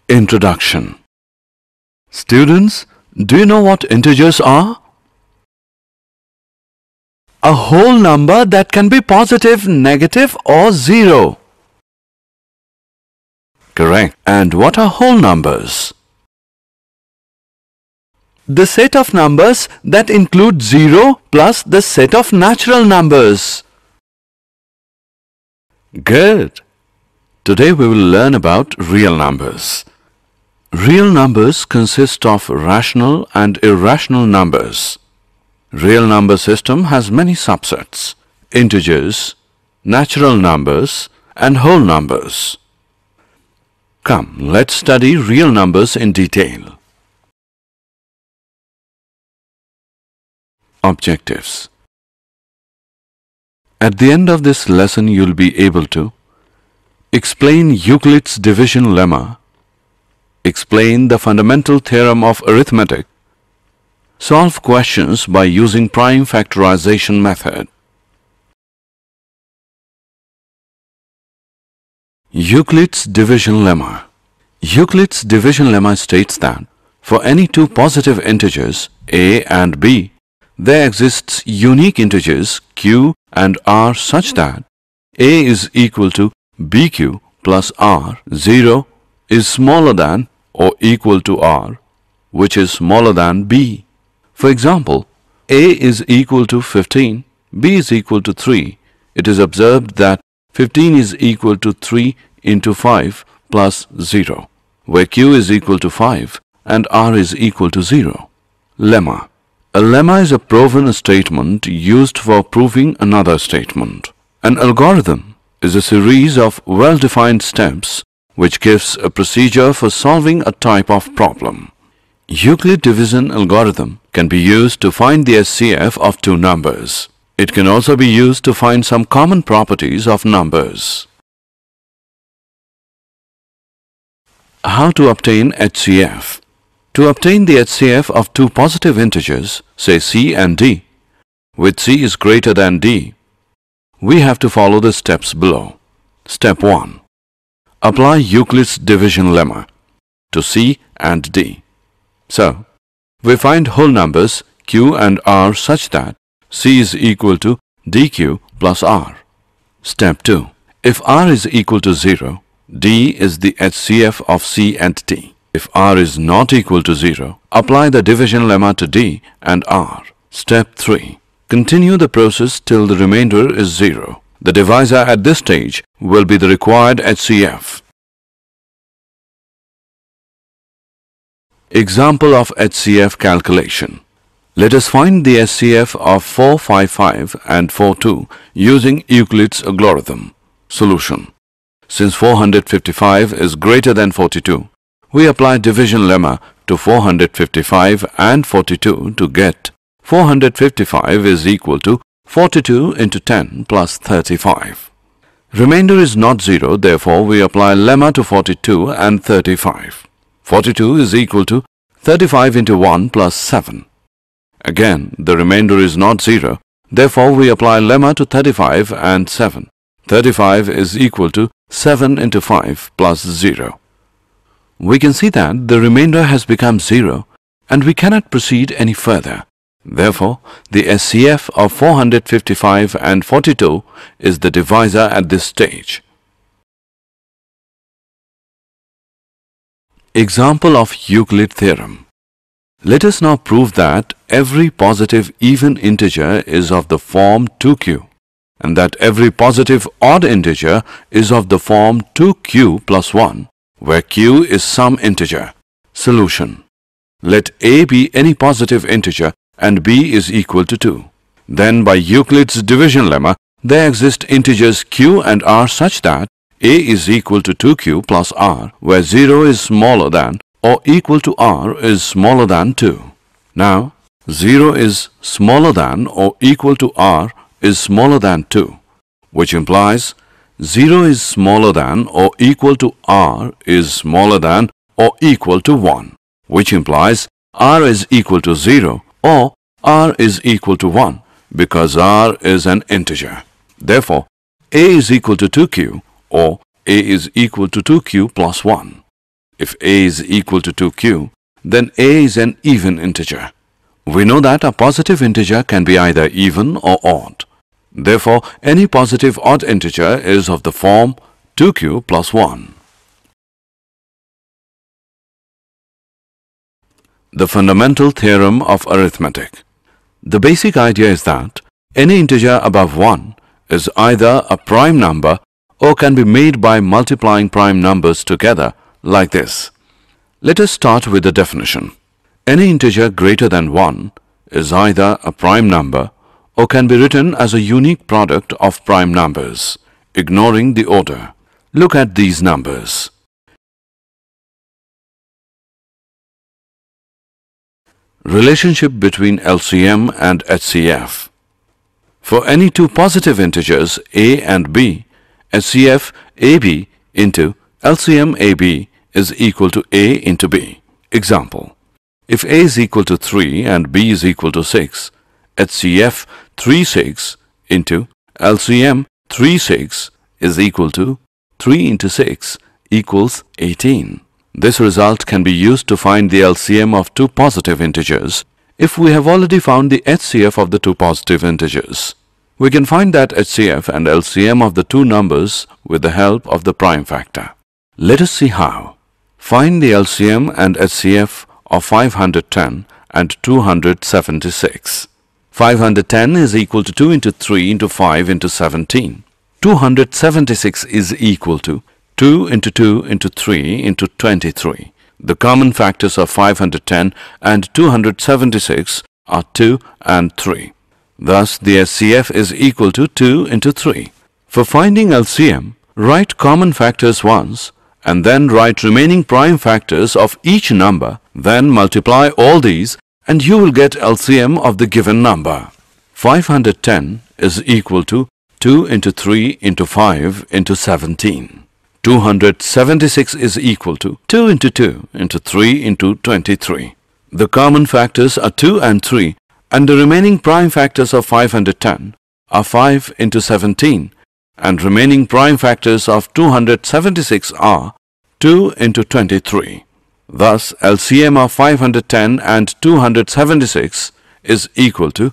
Introduction. Students, do you know what integers are? A whole number that can be positive, negative or zero. Correct. And what are whole numbers? The set of numbers that include 0 plus the set of natural numbers. Good. Today we will learn about real numbers. Real numbers consist of rational and irrational numbers. Real number system has many subsets: integers, natural numbers and whole numbers. Come, let's study real numbers in detail. Objectives. At the end of this lesson, you'll be able to explain Euclid's division lemma, explain the fundamental theorem of arithmetic, solve questions by using prime factorization method. Euclid's division lemma. Euclid's division lemma states that for any two positive integers a and b, there exists unique integers q and r such that a is equal to bq plus r. 0 is smaller than or equal to r, which is smaller than b. For example, a is equal to 15, b is equal to 3. It is observed that 15 is equal to 3 into 5 plus 0, where q is equal to 5 and r is equal to 0. Lemma. A lemma is a proven statement used for proving another statement. An algorithm is a series of well-defined steps which gives a procedure for solving a type of problem. Euclid division algorithm can be used to find the HCF of two numbers. It can also be used to find some common properties of numbers. How to obtain HCF? To obtain the HCF of two positive integers, say c and d, with c is greater than d, we have to follow the steps below. Step 1. Apply Euclid's division lemma to c and d. So, we find whole numbers q and r such that c is equal to dq plus r. Step 2. If r is equal to 0, d is the HCF of c and d. If r is not equal to 0, apply the division lemma to d and r. Step 3. Continue the process till the remainder is 0. The divisor at this stage will be the required HCF. Example of HCF calculation. Let us find the HCF of 455 and 42 using Euclid's algorithm. Solution. Since 455 is greater than 42, we apply division lemma to 455 and 42 to get 455 is equal to 42 into 10 plus 35. Remainder is not 0, therefore we apply lemma to 42 and 35. 42 is equal to 35 into 1 plus 7. Again, the remainder is not 0, therefore we apply lemma to 35 and 7. 35 is equal to 7 into 5 plus 0. We can see that the remainder has become 0 and we cannot proceed any further. Therefore, the HCF of 455 and 42 is the divisor at this stage. Example of Euclid theorem. Let us now prove that every positive even integer is of the form 2q and that every positive odd integer is of the form 2q plus 1, where q is some integer. Solution. Let a be any positive integer and b is equal to 2. Then by Euclid's division lemma, there exist integers q and r such that a is equal to 2q plus r, where 0 is smaller than or equal to r is smaller than 2. Now, 0 is smaller than or equal to r is smaller than 2, which implies 0 is smaller than or equal to r is smaller than or equal to 1, which implies r is equal to 0 or r is equal to 1 because r is an integer. Therefore, a is equal to 2q or a is equal to 2q plus 1. If A is equal to 2q, then A is an even integer. We know that a positive integer can be either even or odd. Therefore, any positive odd integer is of the form 2q plus 1. The fundamental theorem of arithmetic. The basic idea is that any integer above 1 is either a prime number or can be made by multiplying prime numbers together like this. Let us start with the definition. Any integer greater than 1 is either a prime number or can be written as a unique product of prime numbers, ignoring the order. Look at these numbers. Relationship between LCM and HCF. For any two positive integers a and b, HCF AB into LCM AB is equal to a into b. Example: if a is equal to 3 and b is equal to 6, HCF 36 into LCM 36 is equal to 3 into 6 equals 18. This result can be used to find the LCM of two positive integers if we have already found the HCF of the two positive integers. We can find that HCF and LCM of the two numbers with the help of the prime factor. Let us see how. Find the LCM and HCF of 510 and 276. 510 is equal to 2 into 3 into 5 into 17. 276 is equal to 2 into 2 into 3 into 23. The common factors of 510 and 276 are 2 and 3. Thus, the HCF is equal to 2 into 3. For finding LCM, write common factors once and then write remaining prime factors of each number. Then multiply all these and you will get LCM of the given number. 510 is equal to 2 into 3 into 5 into 17. 276 is equal to 2 into 2 into 3 into 23. The common factors are 2 and 3 and the remaining prime factors of 510 are 5 into 17 and remaining prime factors of 276 are 2 into 23. Thus, LCM of 510 and 276 is equal to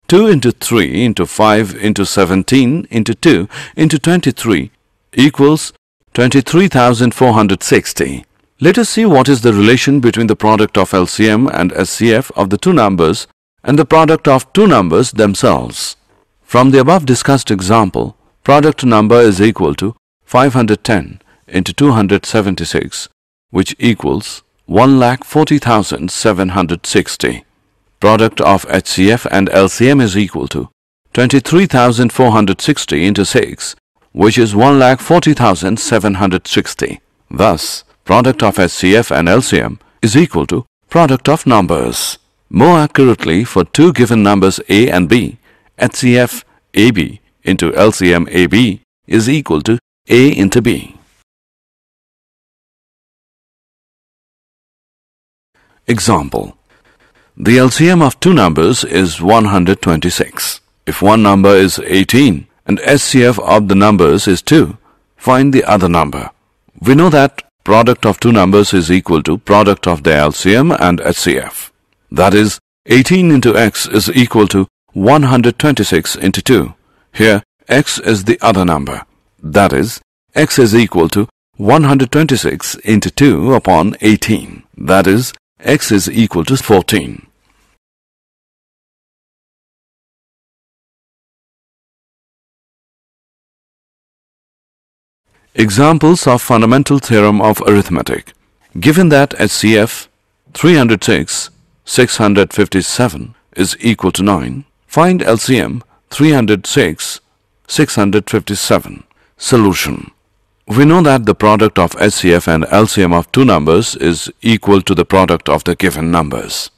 2 into 3 into 5 into 17 into 2 into 23 equals 23,460. Let us see what is the relation between the product of LCM and HCF of the two numbers and the product of two numbers themselves. From the above discussed example, product number is equal to 510 into 276, which equals 1,40,760. Product of HCF and LCM is equal to 23,460 into 6, which is 1,40,760. Thus, product of HCF and LCM is equal to product of numbers. More accurately, for two given numbers a and b, HCF AB into LCM AB is equal to a into b. Example: the LCM of two numbers is 126. If one number is 18 and HCF of the numbers is 2, find the other number. We know that product of two numbers is equal to product of their LCM and HCF. That is, 18 into x is equal to 126 into 2. Here, x is the other number. That is, x is equal to 126 into 2 upon 18. That is, x is equal to 14. Examples of fundamental theorem of arithmetic. Given that HCF 306, 657 is equal to 9, find LCM 306, 657. Solution. We know that the product of HCF and LCM of two numbers is equal to the product of the given numbers.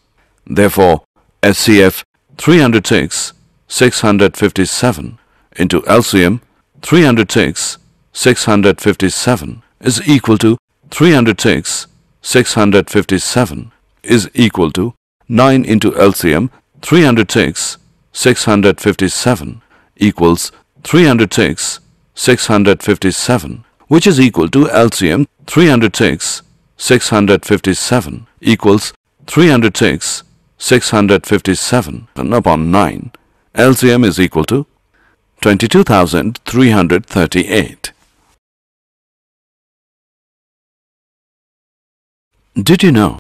Therefore, HCF 306, 657 into LCM 306, 657 is equal to 306, 657 is equal to 9 into LCM 306, 657 equals 306, 657, which is equal to LCM 306, 657 equals 306 657 upon 9. LCM is equal to 22,338. Did you know?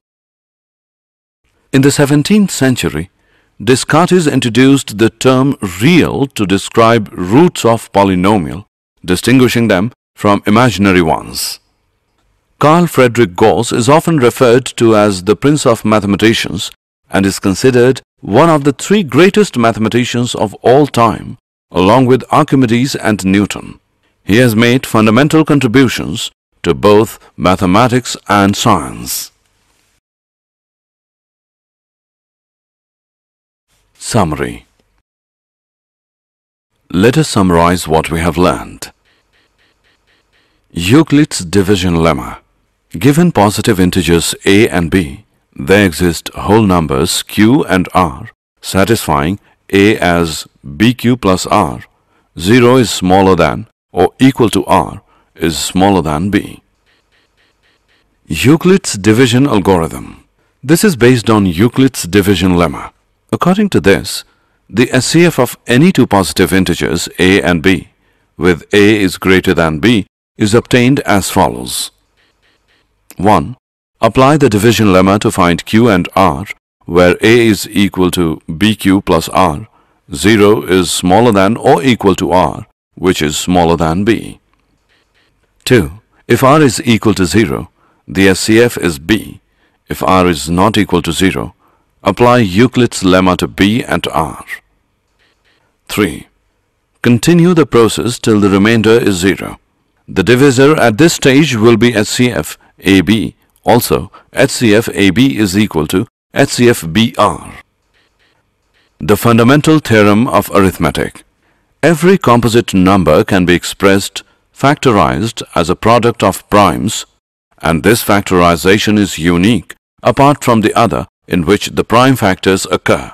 In the 17th century, Descartes introduced the term real to describe roots of polynomial, distinguishing them from imaginary ones. Carl Friedrich Gauss is often referred to as the Prince of Mathematicians and is considered one of the three greatest mathematicians of all time, along with Archimedes and Newton. He has made fundamental contributions to both mathematics and science. Summary. Let us summarize what we have learned. Euclid's division lemma. Given positive integers a and b, there exist whole numbers q and r satisfying a as bq plus r. 0 is smaller than or equal to r is smaller than b. Euclid's division algorithm. This is based on Euclid's division lemma. According to this, the HCF of any two positive integers a and b, with a is greater than b, is obtained as follows. 1. Apply the division lemma to find q and r, where a is equal to bq plus r, 0 is smaller than or equal to r, which is smaller than b. 2. If r is equal to 0, the HCF is b. If r is not equal to 0, apply Euclid's lemma to b and r. 3. Continue the process till the remainder is 0. The divisor at this stage will be HCF AB. Also, HCF AB is equal to HCF BR. The fundamental theorem of arithmetic. Every composite number can be expressed factorized as a product of primes, and this factorization is unique apart from the other in which the prime factors occur.